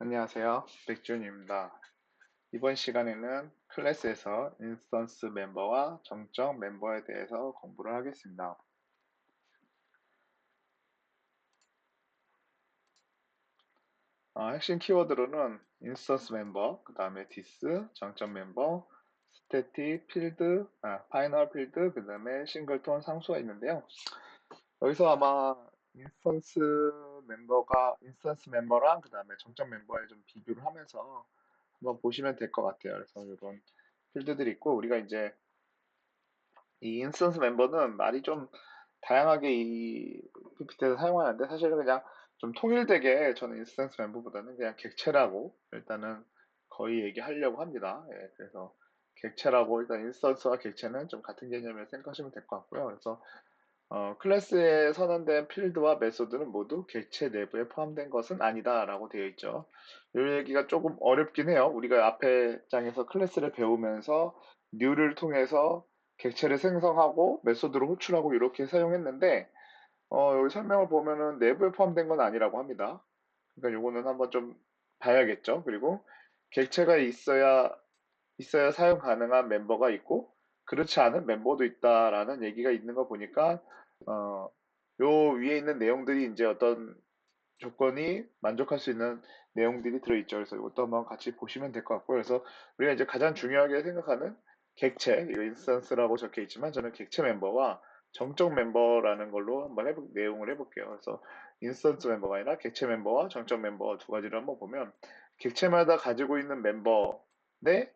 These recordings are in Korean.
안녕하세요. 백준입니다. 이번 시간에는 클래스에서 인스턴스 멤버와 정적 멤버에 대해서 공부를 하겠습니다. 핵심 키워드로는 인스턴스 멤버, 그 다음에 디스, 정적 멤버, 스태틱, 필드, 파이널 필드, 그 다음에 싱글톤 상수가 있는데요. 여기서 아마 인스턴스 멤버랑 그 다음에 정적 멤버에 좀 비교를 하면서 한번 보시면 될 것 같아요. 그래서 이런 필드들이 있고, 우리가 이제 이 인스턴스 멤버는 말이 좀 다양하게 이 PPT에서 사용하는데 사실은 그냥 좀 통일되게 저는 인스턴스 멤버보다는 그냥 객체라고 일단은 거의 얘기하려고 합니다. 예, 그래서 객체라고 일단 인스턴스와 객체는 좀 같은 개념을 생각하시면 될 것 같고요. 그래서 클래스에 선언된 필드와 메소드는 모두 객체 내부에 포함된 것은 아니다라고 되어 있죠. 이 얘기가 조금 어렵긴 해요. 우리가 앞에 장에서 클래스를 배우면서 뉴를 통해서 객체를 생성하고 메소드를 호출하고 이렇게 사용했는데 여기 설명을 보면은 내부에 포함된 건 아니라고 합니다. 그러니까 요거는 한번 좀 봐야겠죠. 그리고 객체가 있어야 사용 가능한 멤버가 있고 그렇지 않은 멤버도 있다라는 얘기가 있는 거 보니까 어, 요 위에 있는 내용들이 이제 어떤 조건이 만족할 수 있는 내용들이 들어있죠. 그래서 이것도 한번 같이 보시면 될 것 같고요. 그래서 우리가 이제 가장 중요하게 생각하는 객체, 이거 인스턴스라고 적혀 있지만 저는 객체 멤버와 정적 멤버라는 걸로 한번 내용을 해볼게요. 그래서 인스턴스 멤버가 아니라 객체 멤버와 정적 멤버 두 가지를 한번 보면 객체마다 가지고 있는 멤버 내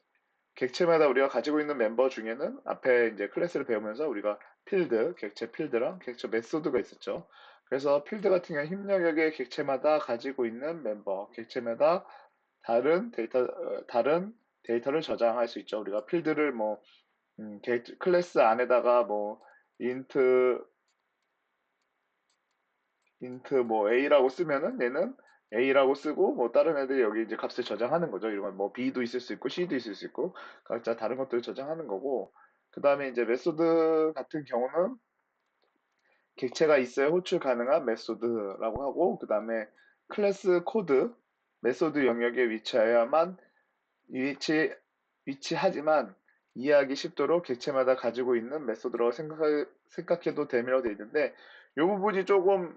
객체마다 우리가 가지고 있는 멤버 중에는 앞에 이제 클래스를 배우면서 우리가 필드, 객체 필드랑 객체 메소드가 있었죠. 그래서 필드 같은 경우 힘 영역의 객체마다 가지고 있는 멤버, 객체마다 다른 데이터를 저장할 수 있죠. 우리가 필드를 뭐 클래스 안에다가 뭐 인트 뭐 A라고 쓰면은 얘는 A라고 쓰고 뭐 다른 애들이 여기 이제 값을 저장하는 거죠. 이런 건 뭐 B도 있을 수 있고 C도 있을 수 있고 각자 다른 것들을 저장하는 거고 그 다음에 이제 메소드 같은 경우는 객체가 있어야 호출 가능한 메소드라고 하고 그 다음에 클래스 코드 메소드 영역에 위치 위치하지만 이해하기 쉽도록 객체마다 가지고 있는 메소드라고 생각해도 되밀어 돼 있는데 이 부분이 조금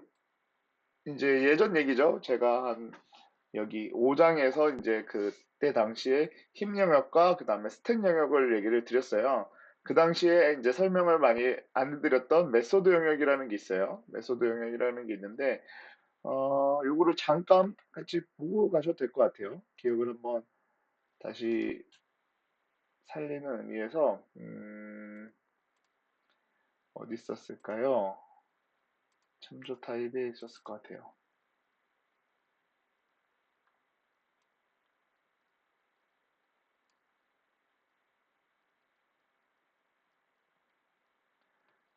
이제 예전 얘기죠. 제가 한 여기 5장에서 이제 그때 당시에 힘 영역과 그 다음에 스택 영역을 얘기를 드렸어요. 그 당시에 이제 설명을 많이 안 드렸던 메소드 영역이라는 게 있어요. 메소드 영역이라는 게 있는데, 요거를 잠깐 같이 보고 가셔도 될 것 같아요. 기억을 한번 다시 살리는 의미에서, 어디 있었을까요? 참조 타입에 있었을 것 같아요.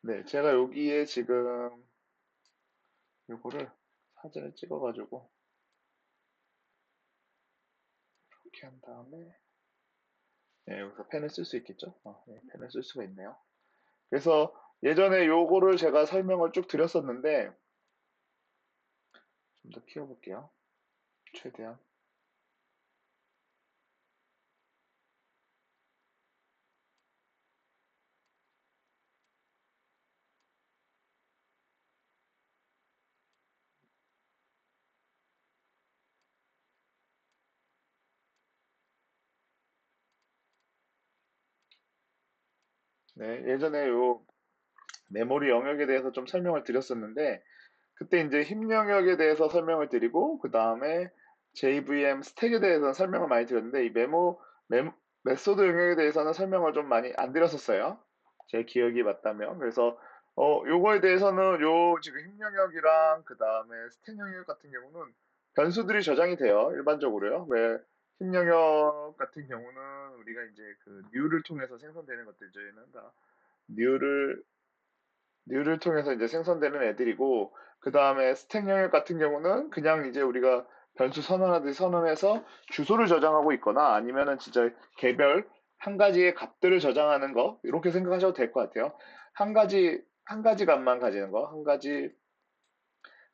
네, 제가 여기에 지금 요거를 사진을 찍어가지고 이렇게 한 다음에 네, 여기서 펜을 쓸 수 있겠죠? 네, 펜을 쓸 수가 있네요. 그래서 예전에 요거를 제가 설명을 쭉 드렸었는데 좀 더 키워볼게요. 최대한. 네, 예전에 요 메모리 영역에 대해서 좀 설명을 드렸었는데 그때 이제 힘 영역에 대해서 설명을 드리고 그 다음에 JVM 스택에 대해서는 설명을 많이 드렸는데 이 메소드 영역에 대해서는 설명을 좀 많이 안 드렸었어요. 제 기억이 맞다면. 그래서 요거에 대해서는 요 지금 힘 영역이랑 그 다음에 스택 영역 같은 경우는 변수들이 저장이 돼요. 일반적으로요. 왜 힘 영역 같은 경우는 우리가 이제 그 뉴를 통해서 생성되는 것들이죠. 얘는 다 뉴를 뉴를 통해서 이제 생성되는 애들이고, 그 다음에 스택 영역 같은 경우는 그냥 이제 우리가 변수 선언하듯이 선언해서 주소를 저장하고 있거나 아니면은 진짜 개별 한 가지의 값들을 저장하는 거, 이렇게 생각하셔도 될 것 같아요. 한 가지 값만 가지는 거, 한 가지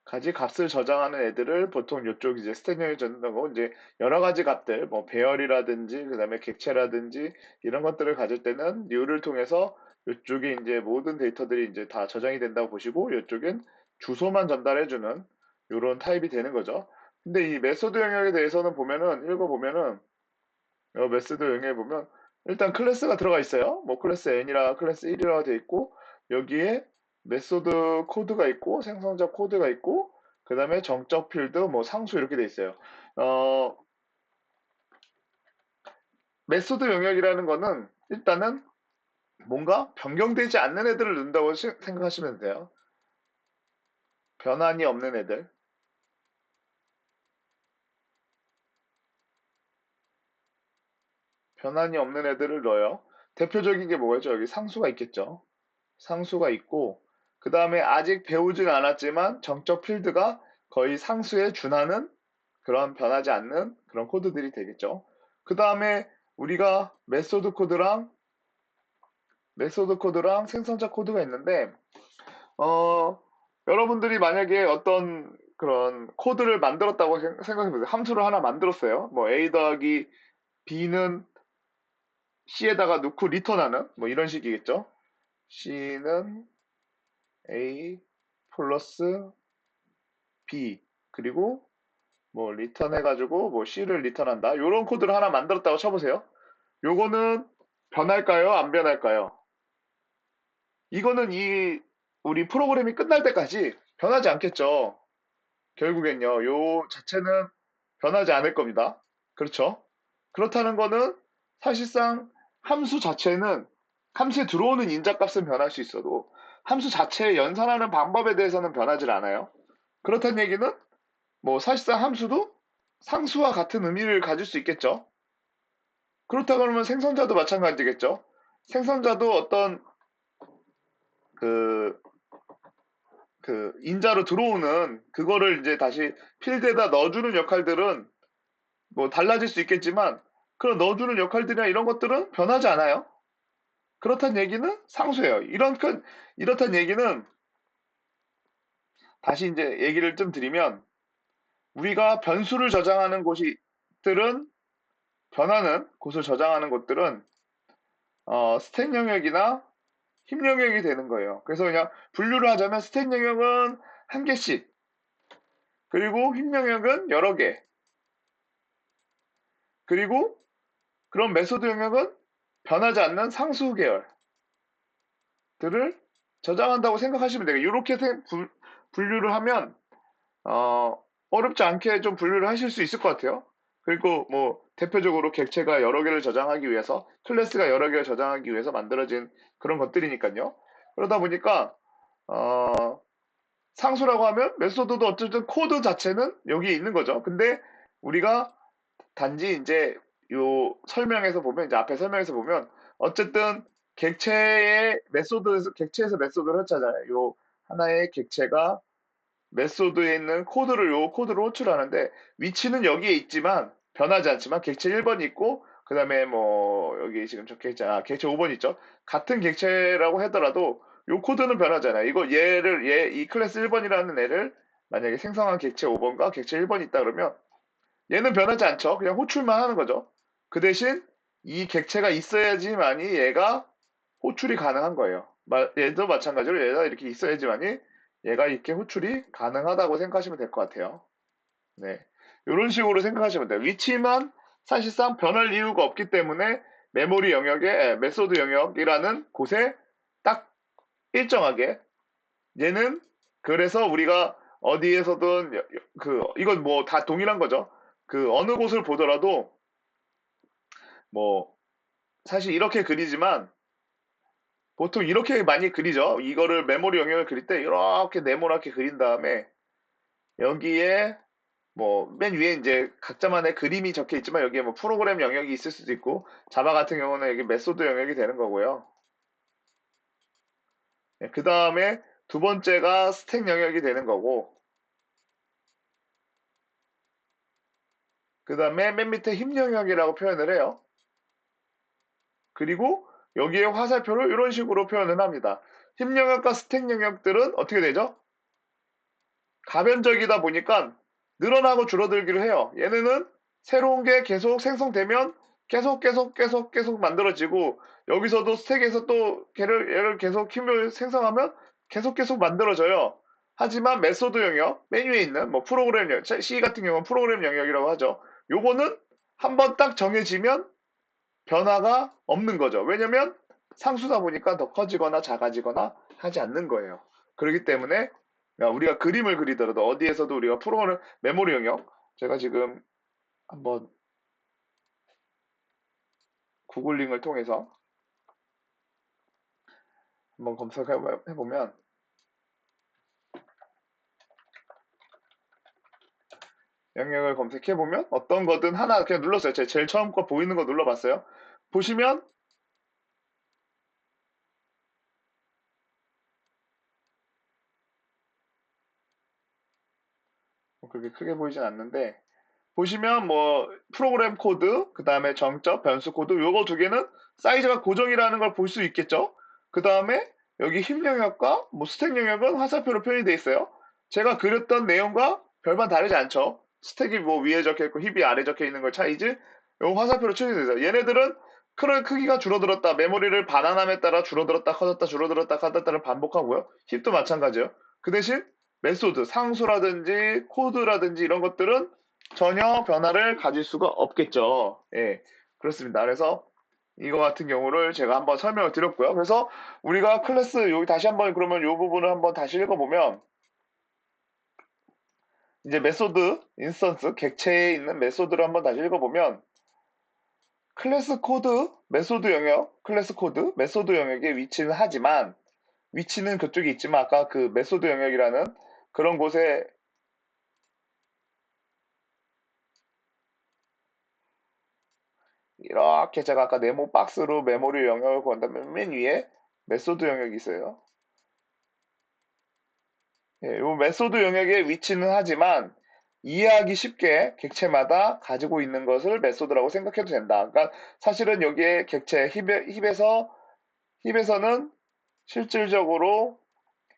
가지 값을 저장하는 애들을 보통 이쪽 이제 스택형에 저장하고 이제 여러 가지 값들 뭐 배열이라든지 그다음에 객체라든지 이런 것들을 가질 때는 류를 통해서 이쪽에 이제 모든 데이터들이 이제 다 저장이 된다고 보시고 이쪽엔 주소만 전달해주는 이런 타입이 되는 거죠. 근데 이 메소드 영역에 대해서는 보면은 읽어보면은 메소드 영역에 보면 일단 클래스가 들어가 있어요. 뭐 클래스 n이라 클래스 1이라고 되어 있고 여기에 메소드 코드가 있고 생성자 코드가 있고 그 다음에 정적 필드 뭐 상수 이렇게 돼 있어요. 어, 메소드 영역이라는 거는 일단은 뭔가 변경되지 않는 애들을 넣는다고 생각하시면 돼요. 변환이 없는 애들. 변환이 없는 애들을 넣어요. 대표적인 게 뭐겠죠? 여기 상수가 있겠죠. 상수가 있고 그 다음에 아직 배우진 않았지만 정적 필드가 거의 상수에 준하는 그런 변하지 않는 그런 코드들이 되겠죠. 그 다음에 우리가 메소드 코드랑 생성자 코드가 있는데 어, 여러분들이 만약에 어떤 그런 코드를 만들었다고 생각해보세요. 함수를 하나 만들었어요. 뭐 a 더하기 b는 c에다가 넣고 리턴하는 뭐 이런 식이겠죠. c는 a 플러스 b 그리고 뭐 리턴 해가지고 뭐 c를 리턴한다. 요런 코드를 하나 만들었다고 쳐보세요. 요거는 변할까요? 안 변할까요? 이거는 우리 프로그램이 끝날 때까지 변하지 않겠죠. 결국엔요. 요 자체는 변하지 않을 겁니다. 그렇죠? 그렇다는 거는 사실상 함수 자체는 함수에 들어오는 인자값은 변할 수 있어도 함수 자체의 연산하는 방법에 대해서는 변하지 않아요. 그렇다는 얘기는 뭐 사실상 함수도 상수와 같은 의미를 가질 수 있겠죠. 그렇다 그러면 생성자도 마찬가지겠죠. 생성자도 어떤 그, 인자로 들어오는 그거를 이제 다시 필드에다 넣어주는 역할들은 뭐 달라질 수 있겠지만 그런 넣어주는 역할들이나 이런 것들은 변하지 않아요. 그렇다는 얘기는 상수예요. 이렇다는 얘기는 다시 이제 얘기를 좀 드리면 우리가 변수를 저장하는 곳들은 변하는 곳을 저장하는 곳들은 스택 영역이나 힙 영역이 되는 거예요. 그래서 그냥 분류를 하자면 스택 영역은 한 개씩, 그리고 힙 영역은 여러 개, 그리고 그런 메소드 영역은 변하지 않는 상수 계열들을 저장한다고 생각하시면 돼요. 이렇게 분류를 하면 어렵지 않게 좀 분류를 하실 수 있을 것 같아요. 그리고 뭐 대표적으로 객체가 여러 개를 저장하기 위해서 클래스가 여러 개를 저장하기 위해서 만들어진 그런 것들이니까요. 그러다 보니까 어, 상수라고 하면 메소드도 어쨌든 코드 자체는 여기에 있는 거죠. 근데 우리가 단지 이제 요 설명에서 보면 이제 앞에 설명에서 보면 어쨌든 객체에서 메소드를 했잖아요. 요 하나의 객체가 메소드에 있는 코드를 요 코드로 호출하는데 위치는 여기에 있지만 변하지 않지만 객체 1번 있고 그다음에 뭐 여기 지금 적혀 있잖아. 객체 5번 있죠. 같은 객체라고 하더라도 요 코드는 변하잖아요. 이거 이 클래스 1번이라는 애를 만약에 생성한 객체 5번과 객체 1번이 있다 그러면 얘는 변하지 않죠. 그냥 호출만 하는 거죠. 그 대신 이 객체가 있어야지만이 얘가 호출이 가능한 거예요. 얘도 마찬가지로 얘가 이렇게 있어야지만이 얘가 이렇게 호출이 가능하다고 생각하시면 될 것 같아요. 네. 이런 식으로 생각하시면 돼요. 위치만 사실상 변할 이유가 없기 때문에 메모리 영역에 메소드 영역이라는 곳에 딱 일정하게 얘는 그래서 우리가 어디에서든 이건 뭐 다 동일한 거죠. 그 어느 곳을 보더라도 뭐 사실 이렇게 그리지만 보통 이렇게 많이 그리죠. 이거를 메모리 영역을 그릴 때 이렇게 네모나게 그린 다음에 여기에 뭐 맨 위에 이제 각자만의 그림이 적혀 있지만 여기에 뭐 프로그램 영역이 있을 수도 있고 자바 같은 경우는 여기 메소드 영역이 되는 거고요. 그 다음에 두 번째가 스택 영역이 되는 거고 그 다음에 맨 밑에 힙 영역이라고 표현을 해요. 그리고 여기에 화살표를 이런 식으로 표현을 합니다. 힙 영역과 스택 영역들은 어떻게 되죠? 가변적이다 보니까 늘어나고 줄어들기로 해요. 얘네는 새로운 게 계속 생성되면 계속 만들어지고 여기서도 스택에서 또 얘를 계속 힘을 생성하면 계속 만들어져요. 하지만 메소드 영역, 메뉴에 있는 뭐 프로그램 영역, C 같은 경우는 프로그램 영역이라고 하죠. 요거는 한번 딱 정해지면 변화가 없는 거죠. 왜냐면 상수다 보니까 더 커지거나 작아지거나 하지 않는 거예요. 그렇기 때문에 우리가 그림을 그리더라도 어디에서도 우리가 프로그램 메모리 영역, 제가 지금 한번 구글링을 통해서 한번 검색해 보면 영역을 검색해 보면 어떤 거든 하나 그냥 눌렀어요. 제일 처음 거 보이는 거 눌러봤어요. 보시면 그렇게 크게 보이진 않는데 보시면 뭐 프로그램 코드, 그 다음에 정적, 변수 코드 요거 두 개는 사이즈가 고정이라는 걸 볼 수 있겠죠. 그 다음에 여기 힙 영역과 뭐 스택 영역은 화살표로 표현이 되어 있어요. 제가 그렸던 내용과 별반 다르지 않죠. 스택이 뭐 위에 적혀 있고 힙이 아래 적혀 있는 걸 차이지. 요 화살표로 표현이 되어 있어요. 얘네들은 크기가 줄어들었다. 메모리를 반환함에 따라 줄어들었다, 커졌다, 줄어들었다, 커졌다를 반복하고요. 힙도 마찬가지예요. 그 대신 메소드, 상수라든지 코드라든지 이런 것들은 전혀 변화를 가질 수가 없겠죠. 예, 그렇습니다. 그래서 이거 같은 경우를 제가 한번 설명을 드렸고요. 그래서 우리가 클래스 여기 다시 한번 그러면 이 부분을 한번 다시 읽어보면 이제 메소드, 인스턴스, 객체에 있는 메소드를 한번 다시 읽어보면 클래스 코드, 메소드 영역, 클래스 코드, 메소드 영역에 위치는 하지만 위치는 그쪽에 있지만 아까 그 메소드 영역이라는 그런 곳에 이렇게 제가 아까 네모 박스로 메모리 영역을 구한다면 맨 위에 메소드 영역이 있어요. 예, 요 메소드 영역의 위치는 하지만 이해하기 쉽게 객체마다 가지고 있는 것을 메소드라고 생각해도 된다. 그러니까 사실은 여기에 객체 힙에서는 실질적으로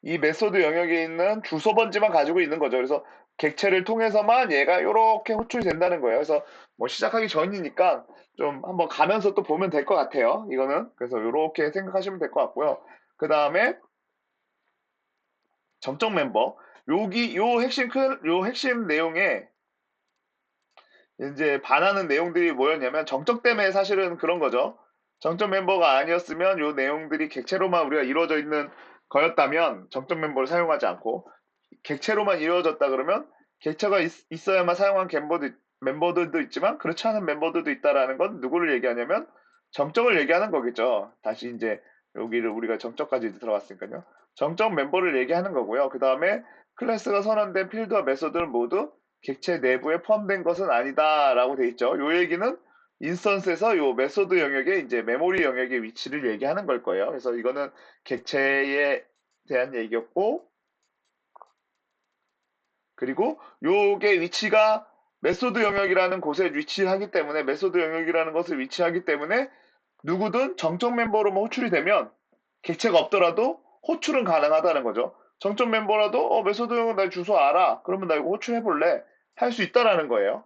이 메소드 영역에 있는 주소 번지만 가지고 있는 거죠. 그래서 객체를 통해서만 얘가 이렇게 호출이 된다는 거예요. 그래서 뭐 시작하기 전이니까 좀 한번 가면서 또 보면 될 것 같아요. 이거는 그래서 이렇게 생각하시면 될 것 같고요. 그 다음에 점적 멤버 여기 요 핵심 내용에 이제 반하는 내용들이 뭐였냐면 정적 때문에 사실은 그런 거죠. 정적 mem버가 아니었으면 요 내용들이 객체로만 우리가 이루어져 있는 거였다면 정적 멤버를 사용하지 않고 객체로만 이루어졌다 그러면 객체가 있어야만 사용한 멤버들도 있지만 그렇지 않은 멤버들도 있다라는 건 누구를 얘기하냐면 정적을 얘기하는 거겠죠. 다시 이제 여기를 우리가 정적까지 들어갔으니까요. 정적 멤버를 얘기하는 거고요. 그 다음에 클래스가 선언된 필드와 메소드는 모두 객체 내부에 포함된 것은 아니다라고 돼 있죠. 요 얘기는 인스턴스에서 요 메소드 영역에 이제 메모리 영역의 위치를 얘기하는 걸 거예요. 그래서 이거는 객체에 대한 얘기였고 그리고 요게 위치가 메소드 영역이라는 곳에 위치하기 때문에 메소드 영역이라는 것을 위치하기 때문에 누구든 정적 멤버로만 호출이 되면 객체가 없더라도 호출은 가능하다는 거죠. 정적 멤버라도 메소드 영역 나 주소 알아. 그러면 나 이거 호출해 볼래. 할 수 있다라는 거예요.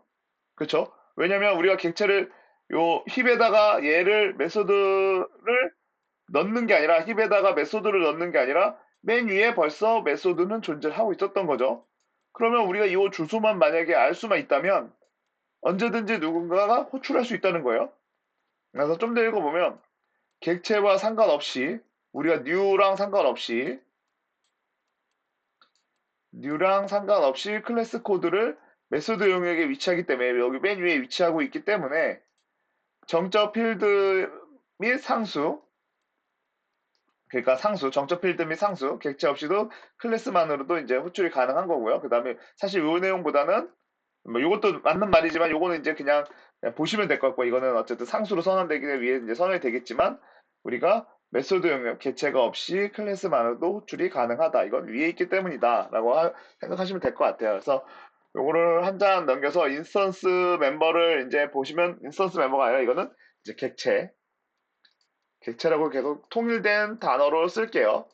그렇죠? 왜냐면 우리가 객체를 요 힙에다가 얘를 메소드를 넣는 게 아니라 힙에다가 메소드를 넣는 게 아니라 맨 위에 벌써 메소드는 존재하고 있었던 거죠. 그러면 우리가 이 주소만 만약에 알 수만 있다면 언제든지 누군가가 호출할 수 있다는 거예요. 그래서 좀 더 읽어보면 객체와 상관없이 우리가 뉴랑 상관없이 클래스 코드를 메소드 영역에 위치하기 때문에 여기 맨 위에 위치하고 있기 때문에 정적 필드 및 상수 그러니까 상수, 정적 필드 및 상수, 객체 없이도 클래스만으로도 이제 호출이 가능한 거고요. 그 다음에 사실 요 내용보다는 뭐 이것도 맞는 말이지만 요거는 이제 그냥 보시면 될 것 같고 이거는 어쨌든 상수로 선언되기 위해 이제 선언이 되겠지만 우리가 메소드 영역 객체가 없이 클래스만으로도 호출이 가능하다. 이건 위에 있기 때문이다라고 생각하시면 될 것 같아요. 그래서 요거를 한 장 넘겨서 인스턴스 멤버를 이제 보시면 인스턴스 멤버가 아니라 이거는 이제 객체라고 계속 통일된 단어로 쓸게요.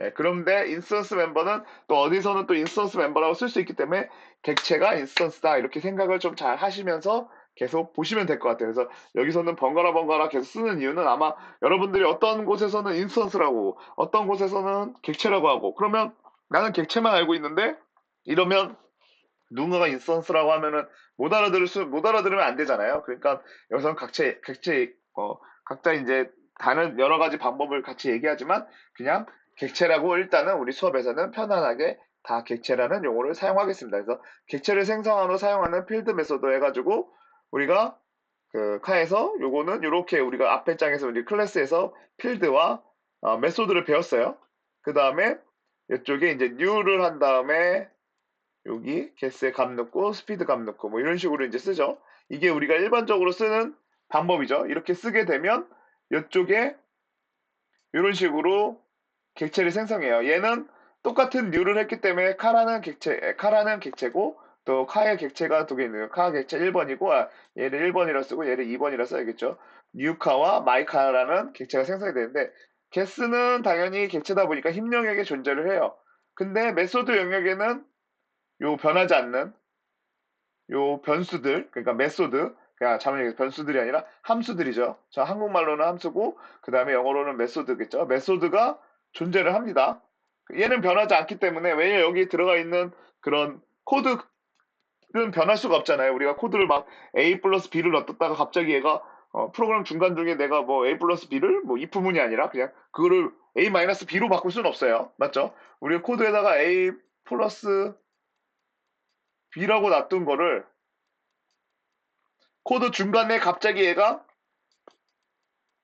예, 그런데 인스턴스 멤버는 또 어디서는 또 인스턴스 멤버라고 쓸 수 있기 때문에 객체가 인스턴스다 이렇게 생각을 좀 잘 하시면서 계속 보시면 될 것 같아요. 그래서 여기서는 번갈아 번갈아 계속 쓰는 이유는 아마 여러분들이 어떤 곳에서는 인스턴스라고 어떤 곳에서는 객체라고 하고 그러면 나는 객체만 알고 있는데 이러면 누군가가 인스턴스라고 하면은 못 알아들으면 안 되잖아요. 그러니까 여기서는 각자 이제 다른 여러 가지 방법을 같이 얘기하지만 그냥 객체라고 일단은 우리 수업에서는 편안하게 다 객체라는 용어를 사용하겠습니다. 그래서 객체를 생성하러 사용하는 필드 메소드 해가지고 우리가 그 카에서 요거는 이렇게 우리가 앞에 장에서 우리 클래스에서 필드와 메소드를 배웠어요. 그 다음에 이쪽에 이제 new를 한 다음에 여기 개수의 값 넣고 스피드 값 넣고 뭐 이런 식으로 이제 쓰죠. 이게 우리가 일반적으로 쓰는 방법이죠. 이렇게 쓰게 되면 이쪽에 이런 식으로 객체를 생성해요. 얘는 똑같은 류를 했기 때문에 카라는 객체고 또 카의 객체가 두 개 있는 거예요. 카 객체 1번이고 얘를 1번이라 쓰고 얘를 2번이라 써야겠죠. 뉴카와 마이카라는 객체가 생성이 되는데 개수는 당연히 객체다 보니까 힘 영역에 존재를 해요. 근데 메소드 영역에는 요 변하지 않는 요 변수들, 그러니까 메소드, 그냥 잘못 얘기해서 변수들이 아니라 함수들이죠. 자, 한국말로는 함수고, 그 다음에 영어로는 메소드겠죠. 메소드가 존재를 합니다. 얘는 변하지 않기 때문에, 왜냐면 여기 들어가 있는 그런 코드는 변할 수가 없잖아요. 우리가 코드를 막 A 플러스 B를 넣었다가 갑자기 얘가 프로그램 중간 중에 내가 뭐 A 플러스 B를 뭐 if문이 아니라 그냥 그거를 A 마이너스 B로 바꿀 수는 없어요. 맞죠? 우리가 코드에다가 A 플러스 B라고 놔둔 거를 코드 중간에 갑자기 얘가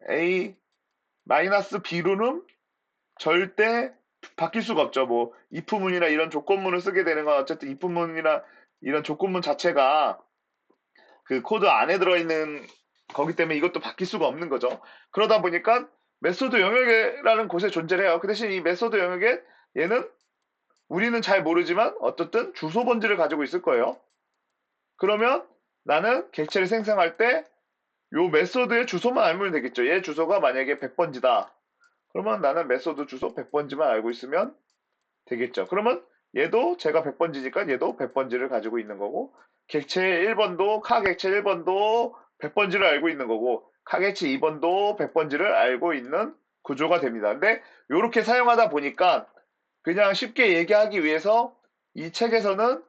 A 마이너스 B로는 절대 바뀔 수가 없죠. 뭐 if문이나 이런 조건문을 쓰게 되는 건 어쨌든 if문이나 이런 조건문 자체가 그 코드 안에 들어있는 거기 때문에 이것도 바뀔 수가 없는 거죠. 그러다 보니까 메소드 영역이라는 곳에 존재를 해요. 그 대신 이 메소드 영역에 얘는 우리는 잘 모르지만 어쨌든 주소 번지를 가지고 있을 거예요. 그러면 나는 객체를 생성할 때 요 메소드의 주소만 알면 되겠죠. 얘 주소가 만약에 100번지다. 그러면 나는 메소드 주소 100번지만 알고 있으면 되겠죠. 그러면 얘도 제가 100번지니까 얘도 100번지를 가지고 있는 거고 객체 1번도 카 객체 1번도 100번지를 알고 있는 거고 카 객체 2번도 100번지를 알고 있는 구조가 됩니다. 근데 이렇게 사용하다 보니까 그냥 쉽게 얘기하기 위해서 이 책에서는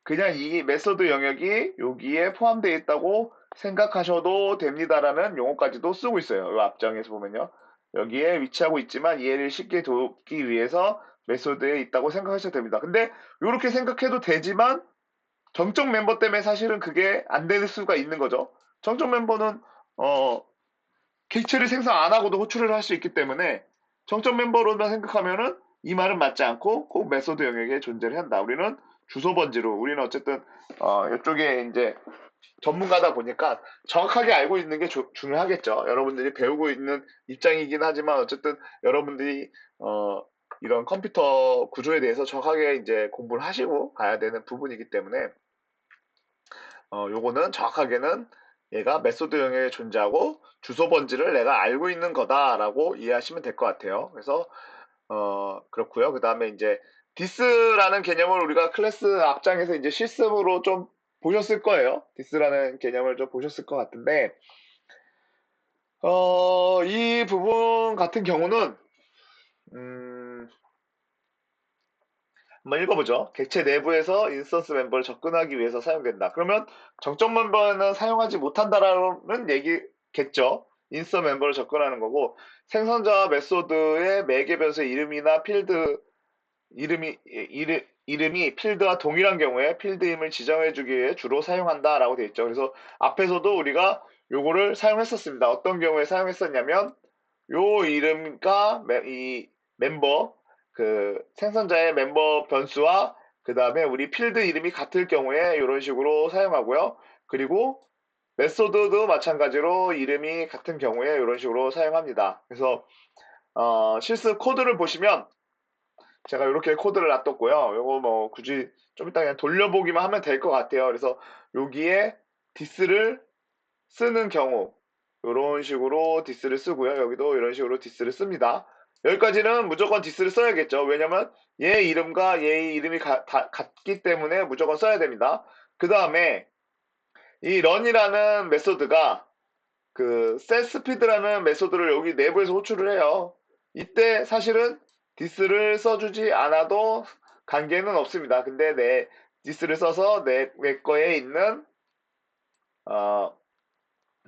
그냥 이 메소드 영역이 여기에 포함되어 있다고 생각하셔도 됩니다라는 용어까지도 쓰고 있어요. 이 앞장에서 보면요. 여기에 위치하고 있지만 이해를 쉽게 돕기 위해서 메소드에 있다고 생각하셔도 됩니다. 근데 이렇게 생각해도 되지만 정적 멤버 때문에 사실은 그게 안 될 수가 있는 거죠. 정적 멤버는 객체를 생성 안 하고도 호출을 할 수 있기 때문에 정적 멤버로만 생각하면은 이 말은 맞지 않고 꼭 메소드 영역에 존재를 한다. 우리는 주소 번지로 우리는 어쨌든 이쪽에 이제 전문가다 보니까 정확하게 알고 있는 게 중요하겠죠. 여러분들이 배우고 있는 입장이긴 하지만 어쨌든 여러분들이 이런 컴퓨터 구조에 대해서 정확하게 이제 공부를 하시고 가야 되는 부분이기 때문에 요거는 정확하게는 얘가 메소드 영역에 존재하고 주소 번지를 내가 알고 있는 거다라고 이해하시면 될 것 같아요. 그래서 그렇고요. 그 다음에 이제 디스라는 개념을 우리가 클래스 앞장에서 이제 실습으로 좀 보셨을 거예요. 디스라는 개념을 좀 보셨을 것 같은데 이 부분 같은 경우는 음, 한번 읽어보죠. 객체 내부에서 인스턴스 멤버를 접근하기 위해서 사용된다. 그러면 정적 멤버는 사용하지 못한다라는 얘기겠죠. 인스턴 멤버를 접근하는 거고 생성자와 메소드의 매개 변수의 이름이나 필드 이름이 필드와 동일한 경우에 필드임을 지정해주기 위해 주로 사용한다라고 되어 있죠. 그래서 앞에서도 우리가 요거를 사용했었습니다. 어떤 경우에 사용했었냐면 요 이름과 이 멤버 그 생성자의 멤버 변수와 그 다음에 우리 필드 이름이 같을 경우에 이런 식으로 사용하고요. 그리고 메소드도 마찬가지로 이름이 같은 경우에 이런 식으로 사용합니다. 그래서 실습 코드를 보시면 제가 이렇게 코드를 놔뒀고요. 요거 뭐 굳이 좀 이따 그냥 돌려보기만 하면 될 것 같아요. 그래서 여기에 디스를 쓰는 경우 이런 식으로 디스를 쓰고요. 여기도 이런 식으로 디스를 씁니다. 여기까지는 무조건 디스를 써야겠죠. 왜냐면 얘 이름과 얘의 이름이 같기 때문에 무조건 써야 됩니다. 그 다음에 이 run이라는 메소드가 그 setSpeed라는 메소드를 여기 내부에서 호출을 해요. 이때 사실은 디스를 써주지 않아도 관계는 없습니다. 근데 내 디스를 써서 내 거에 있는 어,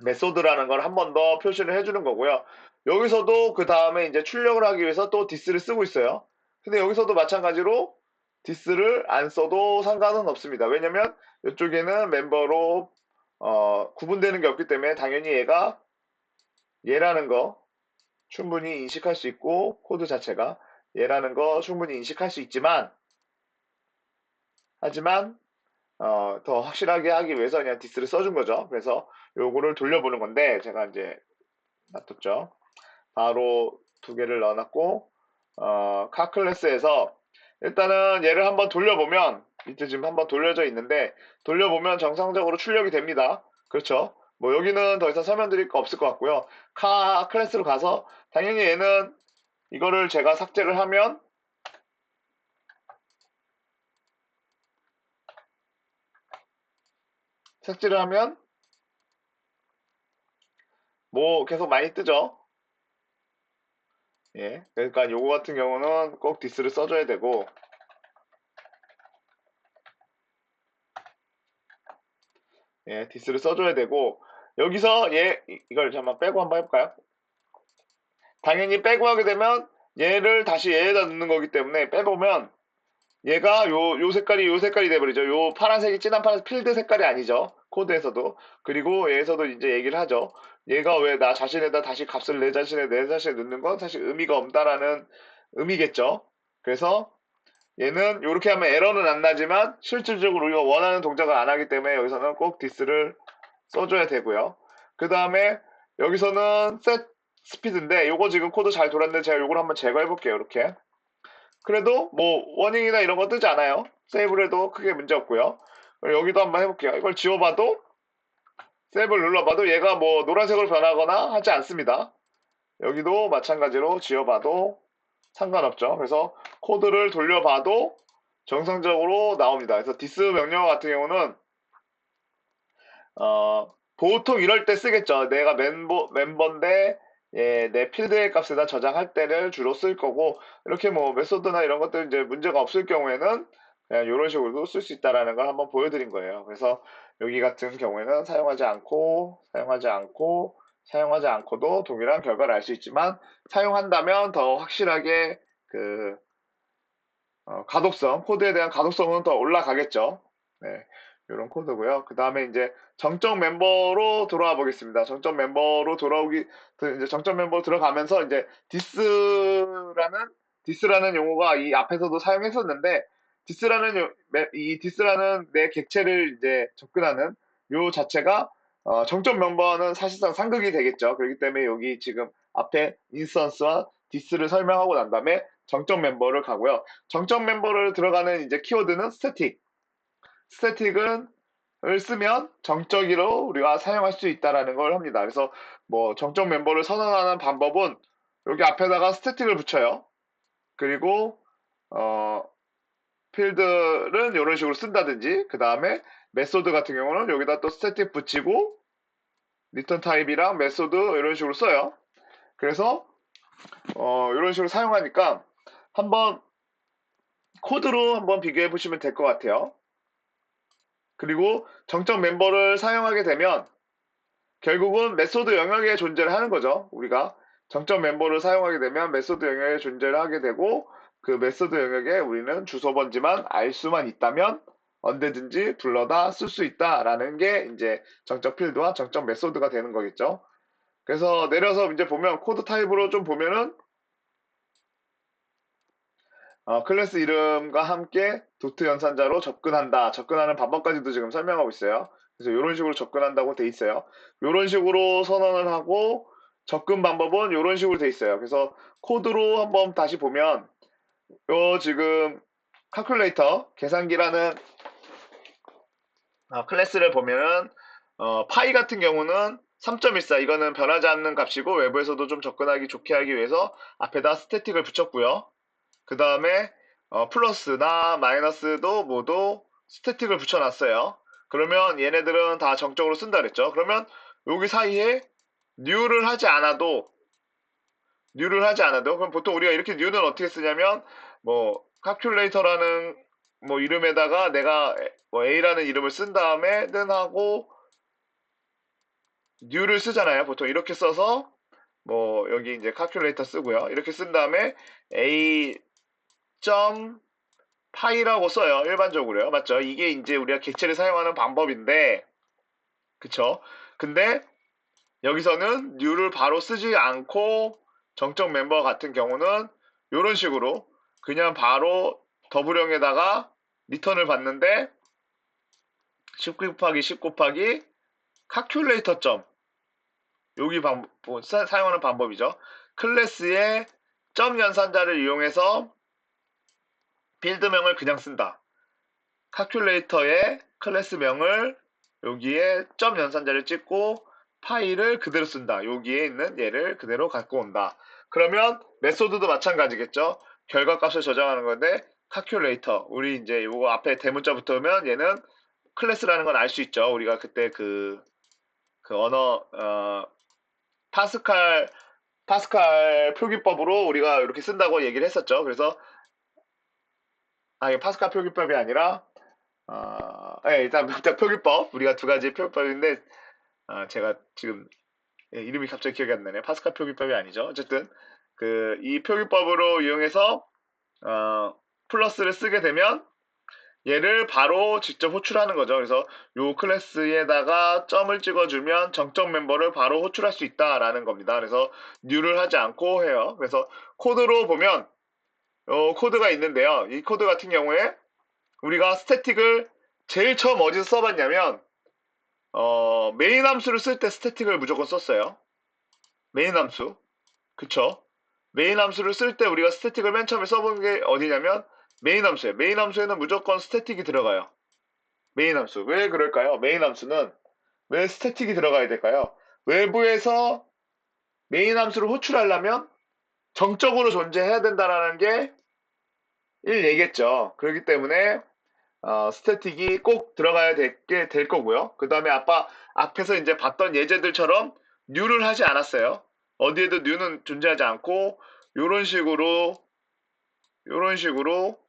메소드라는 걸 한 번 더 표시를 해주는 거고요. 여기서도 그 다음에 이제 출력을 하기 위해서 또 디스를 쓰고 있어요. 근데 여기서도 마찬가지로 디스를 안 써도 상관은 없습니다. 왜냐면 이쪽에는 멤버로 구분되는 게 없기 때문에 당연히 얘가 얘라는 거 충분히 인식할 수 있고 코드 자체가 얘라는 거 충분히 인식할 수 있지만 하지만 더 확실하게 하기 위해서 그냥 디스를 써준 거죠. 그래서 요거를 돌려보는 건데 제가 이제 놔뒀죠. 바로 두 개를 넣어놨고 카 클래스에서 일단은 얘를 한번 돌려보면 밑에 지금 한번 돌려져 있는데 돌려보면 정상적으로 출력이 됩니다. 그렇죠? 뭐 여기는 더 이상 설명드릴 거 없을 것 같고요. 카 클래스로 가서 당연히 얘는 이거를 제가 삭제를 하면 뭐 계속 많이 뜨죠. 예. 그러니까 요거 같은 경우는 꼭 디스를 써줘야 되고 예, 디스를 써줘야 되고 여기서 이걸 잠깐 빼고 한번 해볼까요? 당연히 빼고 하게 되면 얘를 다시 얘에다 넣는 거기 때문에 빼보면 얘가 요 색깔이 요 색깔이 돼버리죠. 요 파란색이 진한 파란색 필드 색깔이 아니죠. 코드에서도. 그리고 얘에서도 이제 얘기를 하죠. 얘가 왜 나 자신에다 다시 값을 내 자신에 넣는 건 사실 의미가 없다라는 의미겠죠. 그래서 얘는 이렇게 하면 에러는 안 나지만 실질적으로 우리가 원하는 동작을 안 하기 때문에 여기서는 꼭 디스를 써줘야 되고요. 그 다음에 여기서는 set 스피드인데 요거 지금 코드 잘 돌았는데 제가 요걸 한번 제거해 볼게요. 이렇게. 그래도 뭐 워닝이나 이런 거 뜨지 않아요. 세이브를 해도 크게 문제 없고요. 여기도 한번 해볼게요. 이걸 지워봐도 세이브를 눌러봐도 얘가 뭐 노란색으로 변하거나 하지 않습니다. 여기도 마찬가지로 지워봐도 상관없죠. 그래서 코드를 돌려봐도 정상적으로 나옵니다. 그래서 디스 명령 같은 경우는 보통 이럴 때 쓰겠죠. 내가 멤버인데 내 필드의 값에다 저장할 때를 주로 쓸 거고 이렇게 뭐 메소드나 이런 것들 이제 문제가 없을 경우에는 그냥 이런 식으로도 쓸 수 있다라는 걸 한번 보여드린 거예요. 그래서 여기 같은 경우에는 사용하지 않고도 동일한 결과를 알 수 있지만 사용한다면 더 확실하게 그 코드에 대한 가독성은 더 올라가겠죠. 네, 이런 코드고요. 그 다음에 이제 정적 멤버로 돌아와 보겠습니다. 이제 정적 멤버로 들어가면서 이제 디스라는 용어가 이 앞에서도 사용했었는데 이 디스라는 내 객체를 이제 접근하는 요 자체가 정적 멤버는 사실상 상극이 되겠죠. 그렇기 때문에 여기 지금 앞에 인스턴스와 디스를 설명하고 난 다음에 정적 멤버를 가고요. 정적 멤버를 들어가는 이제 키워드는 스태틱. 스태틱은 을 쓰면 정적으로 우리가 사용할 수 있다라는 걸 합니다. 그래서 뭐 정적 멤버를 선언하는 방법은 여기 앞에다가 스태틱을 붙여요. 그리고 어, 필드는 이런 식으로 쓴다든지 그 다음에 메소드 같은 경우는 여기다 또 스태틱 붙이고 리턴 타입이랑 메소드 이런 식으로 써요. 그래서 이런 식으로 사용하니까 한번 코드로 한번 비교해 보시면 될 것 같아요. 그리고 정적 멤버를 사용하게 되면 결국은 메소드 영역에 존재를 하는 거죠. 우리가 정적 멤버를 사용하게 되면 메소드 영역에 존재를 하게 되고 그 메소드 영역에 우리는 주소 번지만 알 수만 있다면 언제든지 불러다 쓸 수 있다라는 게 이제 정적 필드와 정적 메소드가 되는 거겠죠. 그래서 내려서 이제 보면 코드 타입으로 좀 보면은 클래스 이름과 함께 도트 연산자로 접근하는 방법까지도 지금 설명하고 있어요. 그래서 이런 식으로 접근한다고 돼 있어요. 이런 식으로 선언을 하고 접근 방법은 이런 식으로 돼 있어요. 그래서 코드로 한번 다시 보면 요 지금 calculator 계산기라는 클래스를 보면은 파이 같은 경우는 3.14 이거는 변하지 않는 값이고 외부에서도 좀 접근하기 좋게 하기 위해서 앞에다 스태틱을 붙였고요. 그 다음에 플러스나 마이너스도 모두 스태틱을 붙여놨어요. 그러면 얘네들은 다 정적으로 쓴다 그랬죠. 그러면 여기 사이에 뉴를 하지 않아도 그럼 보통 우리가 이렇게 뉴는 어떻게 쓰냐면 뭐 calculator라는 뭐 이름에다가 내가 뭐 A라는 이름을 쓴 다음에 는 하고 뉴를 쓰잖아요. 보통 이렇게 써서 뭐 여기 이제 calculator 쓰고요. 이렇게 쓴 다음에 A 점 파이라고 써요. 일반적으로요. 맞죠? 이게 이제 우리가 객체를 사용하는 방법인데, 그쵸? 근데 여기서는 new를 바로 쓰지 않고 정적 멤버 같은 경우는 이런 식으로 그냥 바로 더블형에다가 리턴을 받는데 10 곱하기 10 곱하기 calculator 점 여기 사용하는 방법이죠. 클래스의 점 연산자를 이용해서 필드명을 그냥 쓴다. calculator의 클래스명을 여기에 점 연산자를 찍고 파일을 그대로 쓴다. 여기에 있는 얘를 그대로 갖고 온다. 그러면 메소드도 마찬가지겠죠. 결과값을 저장하는 건데 calculator 우리 이제 이거 앞에 대문자 붙으면 얘는 클래스라는 건 알 수 있죠. 우리가 그때 그 언어 파스칼 표기법으로 우리가 이렇게 쓴다고 얘기를 했었죠. 그래서 이게 파스칼 표기법이 아니라 네, 일단 표기법 우리가 두 가지 표기법인데 제가 지금 이름이 갑자기 기억이 안 나네요. 파스칼 표기법이 아니죠. 어쨌든 이 표기법으로 이용해서 플러스를 쓰게 되면 얘를 바로 직접 호출하는 거죠. 그래서 요 클래스에다가 점을 찍어주면 정적 멤버를 바로 호출할 수 있다라는 겁니다. 그래서 new를 하지 않고 해요. 그래서 코드로 보면 코드가 있는데요. 이 코드 같은 경우에 우리가 스태틱을 제일 처음 어디서 써봤냐면 메인 함수를 쓸 때 스태틱을 무조건 썼어요. 메인 함수. 그쵸? 메인 함수를 쓸 때 우리가 스태틱을 맨 처음에 써본 게 어디냐면 메인 함수예요. 메인 함수에는 무조건 스태틱이 들어가요. 메인 함수. 왜 그럴까요? 메인 함수는 왜 스태틱이 들어가야 될까요? 외부에서 메인 함수를 호출하려면 정적으로 존재해야 된다는 게 1얘겠죠. 그렇기 때문에 스태틱이 꼭 들어가야 될 거고요. 그 다음에 앞에서 이제 봤던 예제들처럼 new를 하지 않았어요. 어디에도 new는 존재하지 않고 요런 식으로 요런 식으로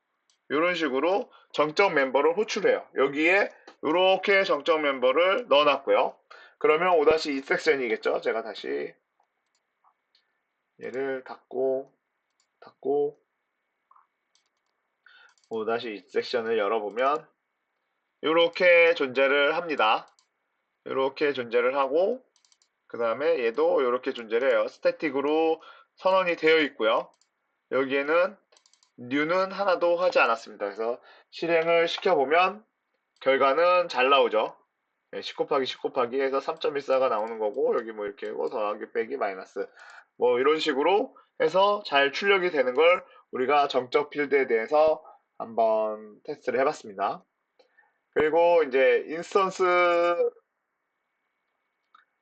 요런 식으로 정적 멤버를 호출해요. 여기에 이렇게 정적 멤버를 넣어놨고요. 그러면 5-2 섹션이겠죠. 제가 다시 얘를 닫고 5-2 섹션을 열어보면 이렇게 존재를 합니다. 이렇게 존재를 하고 그 다음에 얘도 이렇게 존재를 해요. 스태틱으로 선언이 되어 있고요. 여기에는 new는 하나도 하지 않았습니다. 그래서 실행을 시켜보면 결과는 잘 나오죠. 10 곱하기 10 곱하기 해서 3.14가 나오는 거고 여기 뭐 이렇게 하고 더하기 빼기 마이너스 뭐 이런 식으로 해서 잘 출력이 되는 걸 우리가 정적 필드에 대해서 한번 테스트를 해봤습니다. 그리고 이제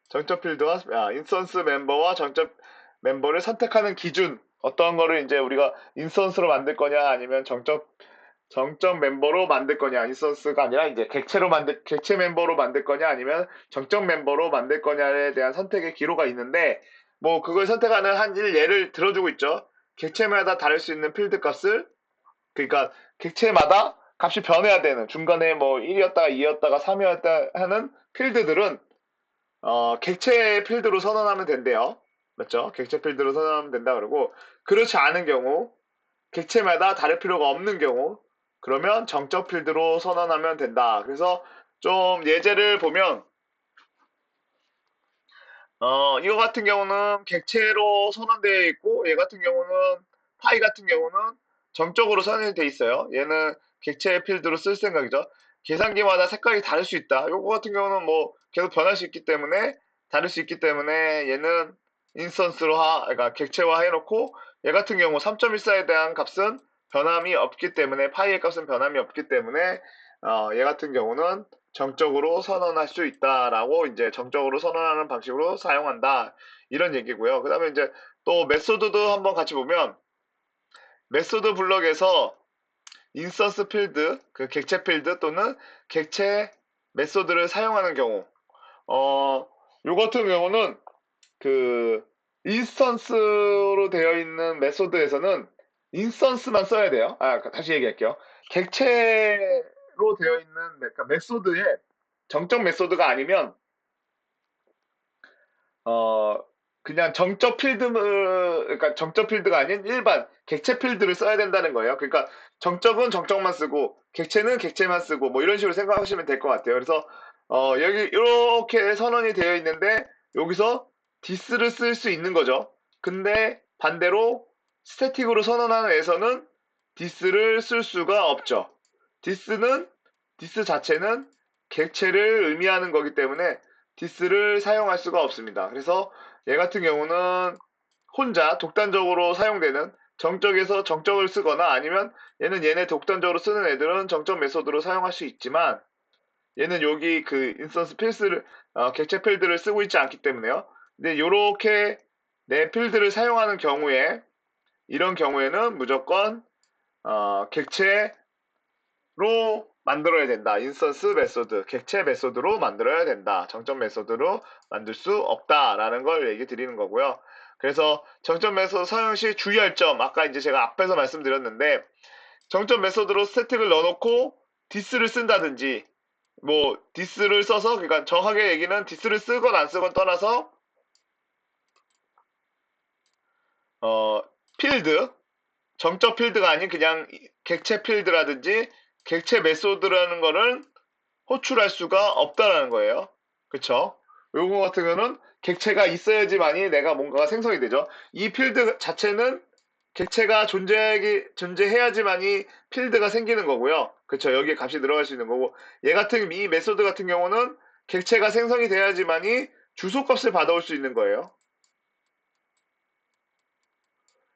정적 필드와 인스턴스 멤버와 정적 멤버를 선택하는 기준 어떤 거를 이제 우리가 인스턴스로 만들 거냐 아니면 정적 멤버로 만들 거냐 인스턴스가 아니라 이제 객체 멤버로 만들 거냐 아니면 정적 멤버로 만들 거냐에 대한 선택의 기로가 있는데 뭐 그걸 선택하는 한 예를 들어주고 있죠. 객체마다 다를 수 있는 필드 값을 그러니까 객체마다 값이 변해야 되는 중간에 뭐 1이었다가 2였다가 3이었다 하는 필드들은 객체 필드로 선언하면 된대요. 맞죠? 객체 필드로 선언하면 된다 그러고 그렇지 않은 경우 객체마다 다를 필요가 없는 경우 그러면 정적 필드로 선언하면 된다. 그래서 좀 예제를 보면 이거 같은 경우는 객체로 선언되어 있고 얘 같은 경우는 파이 같은 경우는 정적으로 선언이 되어 있어요. 얘는 객체 필드로 쓸 생각이죠. 계산기마다 색깔이 다를 수 있다. 요거 같은 경우는 뭐 계속 변할 수 있기 때문에 다를 수 있기 때문에 얘는 그러니까 객체화 해놓고 얘 같은 경우 3.14에 대한 값은 변함이 없기 때문에 파이의 값은 변함이 없기 때문에 얘 같은 경우는 정적으로 선언할 수 있다라고 이제 정적으로 선언하는 방식으로 사용한다. 이런 얘기고요. 그 다음에 이제 또 메소드도 한번 같이 보면 메소드 블럭에서 인스턴스 필드, 그 객체 필드 또는 객체 메소드를 사용하는 경우 요 같은 경우는 그 인스턴스로 되어 있는 메소드에서는 인스턴스만 써야 돼요. 다시 얘기할게요. 객체로 되어 있는 그러니까 메소드에 정적 메소드가 아니면 어 그냥 정적 필드 그러니까 정적 필드가 아닌 일반 객체 필드를 써야 된다는 거예요. 그러니까 정적은 정적만 쓰고 객체는 객체만 쓰고 뭐 이런 식으로 생각하시면 될 것 같아요. 그래서 여기 이렇게 선언이 되어 있는데 여기서 디스를 쓸 수 있는 거죠. 근데 반대로 스태틱으로 선언하는 에서는 디스를 쓸 수가 없죠. 디스는 디스 자체는 객체를 의미하는 거기 때문에 디스를 사용할 수가 없습니다. 그래서 얘 같은 경우는 혼자 독단적으로 사용되는 정적에서 정적을 쓰거나 아니면 얘네 독단적으로 쓰는 애들은 정적 메소드로 사용할 수 있지만 얘는 여기 그 인스턴스 필드를 객체 필드를 쓰고 있지 않기 때문에요. 근데 요렇게 내 필드를 사용하는 경우에 이런 경우에는 무조건 객체 로 만들어야 된다. 인스턴스 메소드, 객체 메소드로 만들어야 된다. 정점 메소드로 만들 수 없다라는 걸 얘기 드리는 거고요. 그래서 정점 메소드 사용 시 주의할 점, 아까 이제 제가 앞에서 말씀드렸는데, 정점 메소드로 스태틱을 넣어놓고 디스를 쓴다든지, 뭐 디스를 써서 그러니까 정확하게 얘기는 디스를 쓰건 안 쓰건 떠나서 어 필드 정적 필드가 아닌 그냥 객체 필드라든지 객체 메소드라는 거를 호출할 수가 없다라는 거예요. 그쵸? 요거 같은 경우는 객체가 있어야지만이 내가 뭔가가 생성이 되죠. 이 필드 자체는 객체가 존재해야지만이 필드가 생기는 거고요. 그쵸? 여기에 값이 들어갈 수 있는 거고 이 메소드 같은 경우는 객체가 생성이 돼야지만이 주소값을 받아올 수 있는 거예요.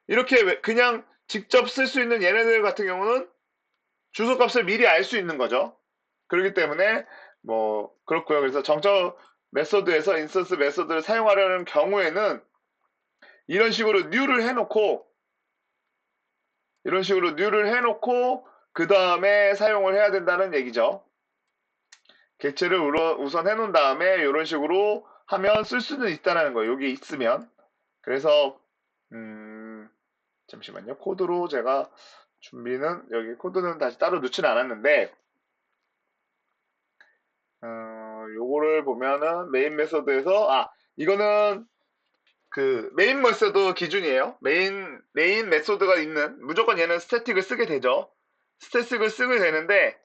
이렇게 그냥 직접 쓸 수 있는 얘네들 같은 경우는 주소값을 미리 알 수 있는 거죠. 그렇기 때문에 뭐 그렇고요. 그래서 정적 메소드에서 인스턴스 메소드를 사용하려는 경우에는 이런 식으로 뉴를 해놓고 그 다음에 사용을 해야 된다는 얘기죠. 객체를 우선 해놓은 다음에 이런 식으로 하면 쓸 수는 있다는 거예요. 여기 있으면. 그래서 잠시만요. 코드로 제가 여기 코드는 다시 따로 넣지는 않았는데 요거를 보면은 메인 메소드에서 이거는 그 메인 메소드 기준이에요. 메인 메소드가 있는 무조건 얘는 스태틱을 쓰게 되죠. 스태틱을 쓰게 되는데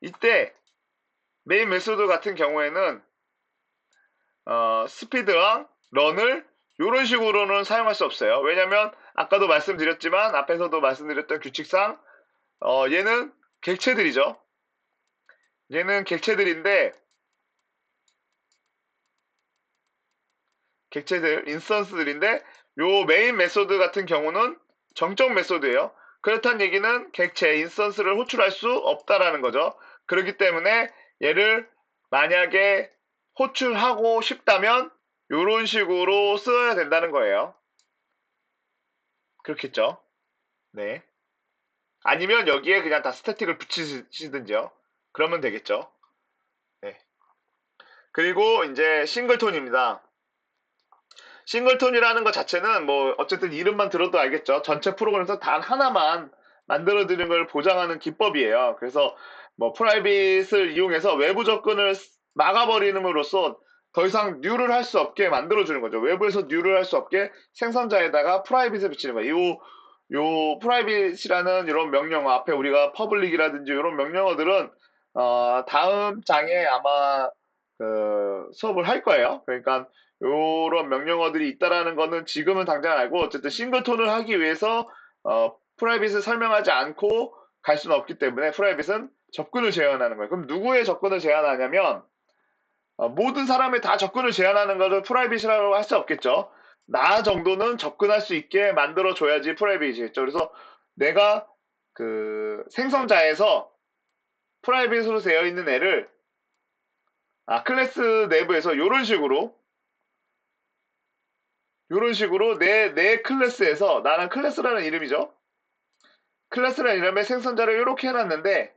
이때 메인 메소드 같은 경우에는 스피드랑 런을 이런 식으로는 사용할 수 없어요. 왜냐면 아까도 말씀드렸지만 앞에서도 말씀드렸던 규칙상 얘는 객체들이죠. 얘는 객체들인데 인스턴스들인데 요 메인 메소드 같은 경우는 정적 메소드예요. 그렇다는 얘기는 객체 인스턴스를 호출할 수 없다라는 거죠. 그렇기 때문에 얘를 만약에 호출하고 싶다면 이런 식으로 써야 된다는 거예요. 그렇겠죠? 네. 아니면 여기에 그냥 다 스태틱을 붙이시든지요. 그러면 되겠죠. 네. 그리고 이제 싱글톤입니다. 싱글톤이라는 것 자체는 뭐 어쨌든 이름만 들어도 알겠죠. 전체 프로그램에서 단 하나만 만들어드리는 걸 보장하는 기법이에요. 그래서 뭐 프라이빗을 이용해서 외부 접근을 막아버리는으로써 더 이상 뉴를 할 수 없게 만들어주는 거죠. 외부에서 뉴를 할 수 없게 생성자에다가 프라이빗을 붙이는 거예요. 요 프라이빗이라는 이런 명령어 앞에 우리가 퍼블릭이라든지 이런 명령어들은 다음 장에 아마 그 수업을 할 거예요. 그러니까 요런 명령어들이 있다라는 거는 지금은 당장 알고 어쨌든 싱글톤을 하기 위해서 프라이빗을 설명하지 않고 갈 수는 없기 때문에 프라이빗은 접근을 제한하는 거예요. 그럼 누구의 접근을 제한하냐면 모든 사람의 다 접근을 제한하는 것을 프라이빗이라고 할 수 없겠죠. 나 정도는 접근할 수 있게 만들어 줘야지 프라이빗이겠죠. 그래서 내가 그 생성자에서 프라이빗으로 되어 있는 애를 클래스 내부에서 요런 식으로 내 클래스에서 나는 클래스라는 이름이죠. 클래스라는 이름의 생성자를 이렇게 해놨는데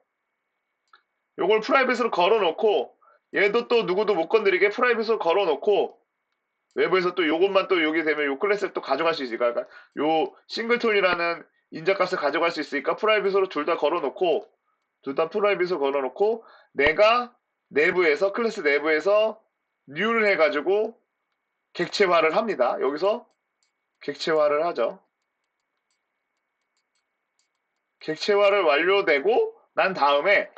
요걸 프라이빗으로 걸어놓고 얘도 또 누구도 못 건드리게 프라이빗으로 걸어놓고 외부에서 또 요것만 또 여기 되면 요 클래스를 또 가져갈 수 있으니까 그러니까 요 싱글톤이라는 인자값을 가져갈 수 있으니까 프라이빗으로 둘 다 프라이빗으로 걸어놓고 내가 내부에서 클래스 내부에서 뉴를 해가지고 객체화를 합니다. 여기서 객체화를 하죠. 객체화를 완료되고 난 다음에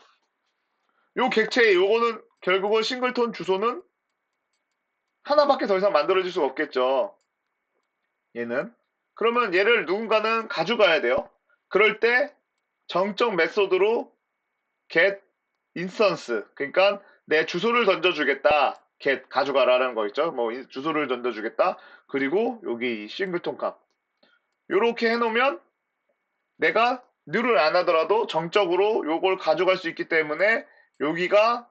요 객체 요거는 결국은 싱글톤 주소는 하나밖에 더 이상 만들어질 수가 없겠죠. 얘는. 그러면 얘를 누군가는 가져가야 돼요. 그럴 때 정적 메소드로 get instance 그러니까 내 주소를 던져주겠다. get 가져가라는 거 있죠. 뭐 주소를 던져주겠다. 그리고 여기 이 싱글톤 값 요렇게 해놓으면 내가 뉴를 안 하더라도 정적으로 요걸 가져갈 수 있기 때문에 여기가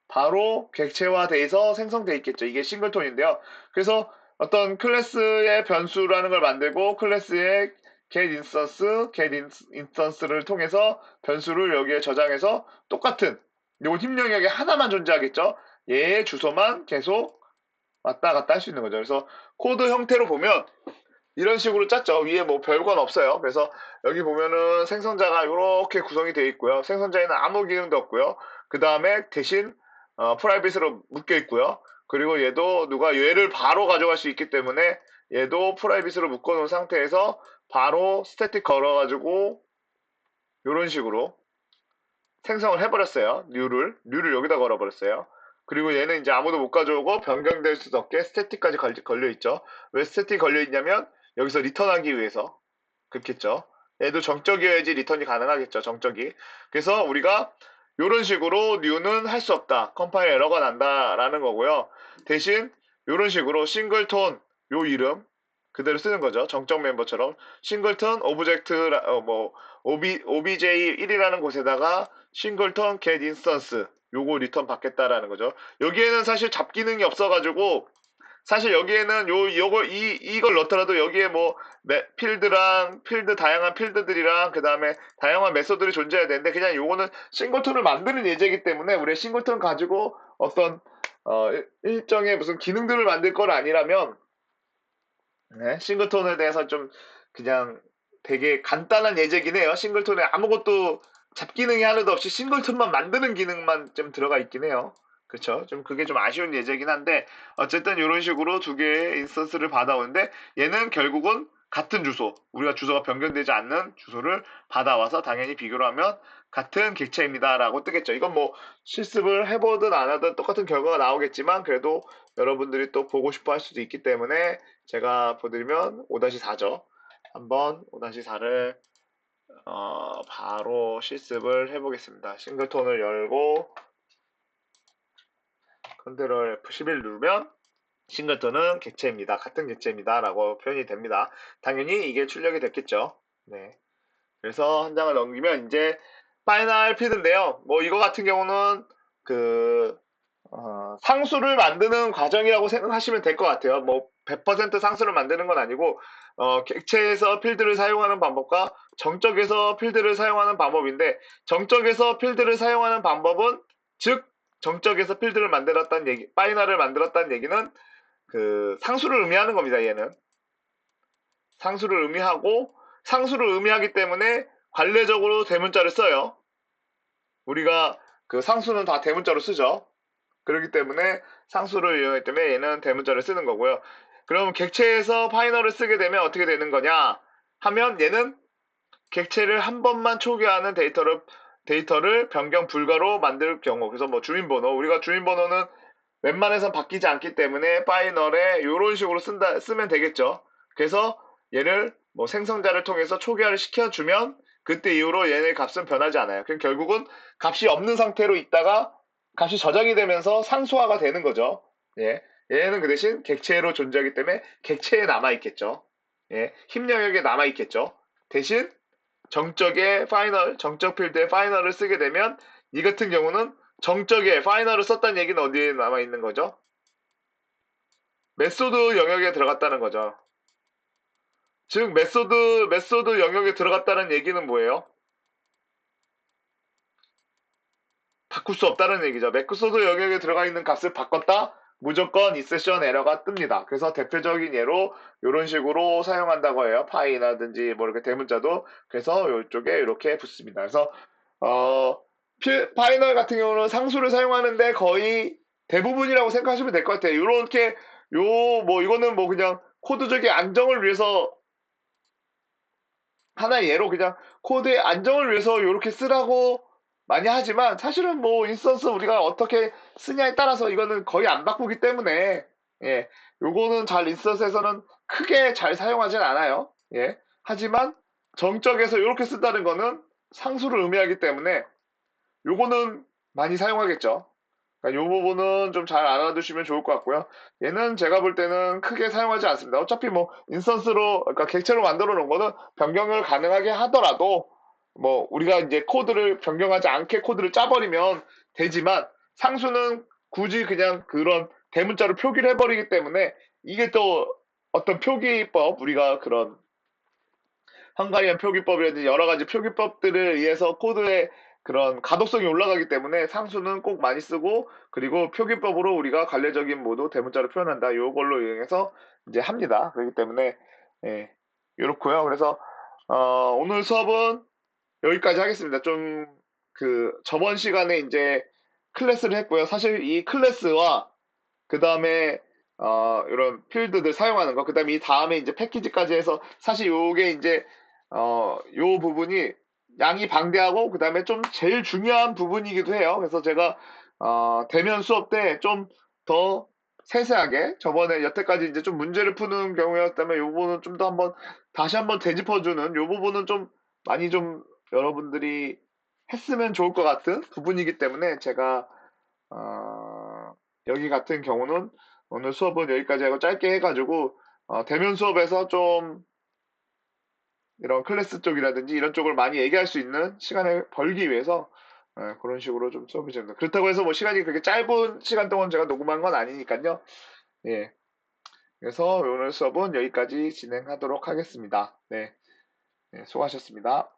바로 객체화돼서 생성돼 있겠죠. 이게 싱글톤인데요. 그래서 어떤 클래스의 변수라는 걸 만들고 클래스의 get instance를 통해서 변수를 여기에 저장해서 똑같은 요 힘 영역에 하나만 존재하겠죠. 얘의 주소만 계속 왔다 갔다 할 수 있는 거죠. 그래서 코드 형태로 보면 이런 식으로 짰죠. 위에 뭐 별건 없어요. 그래서 여기 보면은 생성자가 이렇게 구성이 되어 있고요. 생성자에는 아무 기능도 없고요. 그 다음에 대신 프라이빗으로 묶여 있고요. 그리고 얘도 누가 얘를 바로 가져갈 수 있기 때문에 얘도 프라이빗으로 묶어 놓은 상태에서 바로 스태틱 걸어가지고 이런 식으로 생성을 해버렸어요. 뉴를 여기다 걸어버렸어요. 그리고 얘는 이제 아무도 못 가져오고 변경될 수 없게 스태틱까지 걸려있죠. 왜 스태틱 걸려있냐면 여기서 리턴하기 위해서 그렇겠죠. 얘도 정적이어야지 리턴이 가능하겠죠. 정적이. 그래서 우리가 이런 식으로 뉴는 할 수 없다. 컴파일 에러가 난다라는 거고요. 대신 이런 식으로 싱글톤 요 이름 그대로 쓰는 거죠. 정적 멤버처럼 싱글턴 오브젝트 뭐 obj1이라는 곳에다가 싱글턴 get instance 요거 리턴 받겠다라는 거죠. 여기에는 사실 잡기능이 없어가지고 사실 여기에는 이걸 넣더라도 여기에 뭐 필드 다양한 필드들이랑 그 다음에 다양한 메소드들이 존재해야 되는데 그냥 요거는 싱글톤을 만드는 예제이기 때문에 우리 싱글톤 가지고 어떤 일정의 무슨 기능들을 만들 건 아니라면 네, 싱글톤에 대해서 좀 그냥 되게 간단한 예제긴 해요. 싱글톤에 아무것도 잡기능이 하나도 없이 싱글톤만 만드는 기능만 좀 들어가 있긴 해요. 그렇죠? 좀 그게 좀 아쉬운 예제긴 한데 어쨌든 이런 식으로 두 개의 인스턴스를 받아오는데 얘는 결국은 같은 주소, 우리가 주소가 변경되지 않는 주소를 받아와서 당연히 비교를 하면 같은 객체입니다라고 뜨겠죠. 이건 뭐 실습을 해보든 안 하든 똑같은 결과가 나오겠지만 그래도 여러분들이 또 보고 싶어 할 수도 있기 때문에 제가 보드리면 5-4죠. 한번 5-4를 바로 실습을 해보겠습니다. 싱글톤을 열고 컨트롤 F11 누르면 싱글톤은 객체입니다. 같은 객체입니다. 라고 표현이 됩니다. 당연히 이게 출력이 됐겠죠. 네. 그래서 한 장을 넘기면 이제 파이널 필드인데요. 뭐 이거 같은 경우는 그 상수를 만드는 과정이라고 생각하시면 될 것 같아요. 뭐 100% 상수를 만드는 건 아니고 객체에서 필드를 사용하는 방법과 정적에서 필드를 사용하는 방법인데 정적에서 필드를 사용하는 방법은 즉 정적에서 필드를 만들었다는 얘기, 파이널을 만들었다는 얘기는 그 상수를 의미하는 겁니다. 얘는 상수를 의미하고 상수를 의미하기 때문에 관례적으로 대문자를 써요. 우리가 그 상수는 다 대문자로 쓰죠. 그렇기 때문에 상수를 이용하기 때문에 얘는 대문자를 쓰는 거고요. 그럼 객체에서 파이널을 쓰게 되면 어떻게 되는 거냐 하면 얘는 객체를 한 번만 초기화하는 데이터를 변경 불가로 만들 경우 그래서 뭐 주민번호 우리가 주민번호는 웬만해선 바뀌지 않기 때문에 파이널에 이런 식으로 쓰면 되겠죠. 그래서 얘를 뭐 생성자를 통해서 초기화를 시켜주면 그때 이후로 얘네 값은 변하지 않아요. 그럼 결국은 값이 없는 상태로 있다가 값이 저장이 되면서 상수화가 되는 거죠. 예. 얘는 그 대신 객체로 존재하기 때문에 객체에 남아있겠죠. 예. 힘 영역에 남아있겠죠. 대신 정적 필드의 파이널을 쓰게 되면 이 같은 경우는 정적에 파이널을 썼다는 얘기는 어디에 남아 있는 거죠? 메소드 영역에 들어갔다는 거죠. 즉 메소드 영역에 들어갔다는 얘기는 뭐예요? 바꿀 수 없다는 얘기죠. 메소드 영역에 들어가 있는 값을 바꿨다? 무조건 이 세션 에러가 뜹니다. 그래서 대표적인 예로 이런 식으로 사용한다고 해요. 파이나든지 뭐 이렇게 대문자도 그래서 이쪽에 이렇게 붙습니다. 그래서 어, 파이널 같은 경우는 상수를 사용하는데 거의 대부분이라고 생각하시면 될 것 같아요. 이렇게 뭐 이거는 뭐 그냥 코드적인 안정을 위해서 하나의 예로 그냥 코드의 안정을 위해서 이렇게 쓰라고 많이 하지만 사실은 뭐 인스턴스 우리가 어떻게 쓰냐에 따라서 이거는 거의 안 바꾸기 때문에 예, 요거는 잘 인스턴스에서는 크게 잘 사용하진 않아요. 예. 하지만 정적에서 이렇게 쓴다는 거는 상수를 의미하기 때문에 요거는 많이 사용하겠죠. 그러니까 요 부분은 좀 잘 알아두시면 좋을 것 같고요. 얘는 제가 볼 때는 크게 사용하지 않습니다. 어차피 뭐 인스턴스로 그러니까 객체로 만들어 놓은 거는 변경을 가능하게 하더라도 뭐 우리가 이제 코드를 변경하지 않게 코드를 짜버리면 되지만 상수는 굳이 그냥 그런 대문자로 표기를 해버리기 때문에 이게 또 어떤 표기법 우리가 그런 헝가리안 표기법이라든지 여러 가지 표기법들을 의해서 코드의 그런 가독성이 올라가기 때문에 상수는 꼭 많이 쓰고 그리고 표기법으로 우리가 관례적인 모두 대문자로 표현한다. 요걸로 이용해서 이제 합니다. 그렇기 때문에 예, 이렇고요. 그래서 오늘 수업은 여기까지 하겠습니다. 좀 그 저번 시간에 이제 클래스를 했고요. 사실 이 클래스와 그 다음에 이런 필드들 사용하는 거, 그 다음에 이 다음에 이제 패키지까지 해서 사실 요게 이제 요 부분이 양이 방대하고 그 다음에 좀 제일 중요한 부분이기도 해요. 그래서 제가 대면 수업 때 좀 더 세세하게 저번에 여태까지 이제 좀 문제를 푸는 경우였다면 요 부분은 좀 더 한번 다시 한번 되짚어주는 요 부분은 좀 많이 좀 여러분들이 했으면 좋을 것 같은 부분이기 때문에 제가 여기 같은 경우는 오늘 수업은 여기까지 하고 짧게 해가지고 대면 수업에서 좀 이런 클래스 쪽이라든지 이런 쪽을 많이 얘기할 수 있는 시간을 벌기 위해서 그런 식으로 좀 수업이 됩니다. 그렇다고 해서 뭐 시간이 그렇게 짧은 시간 동안 제가 녹음한 건 아니니까요. 예. 그래서 오늘 수업은 여기까지 진행하도록 하겠습니다. 네. 네, 수고하셨습니다.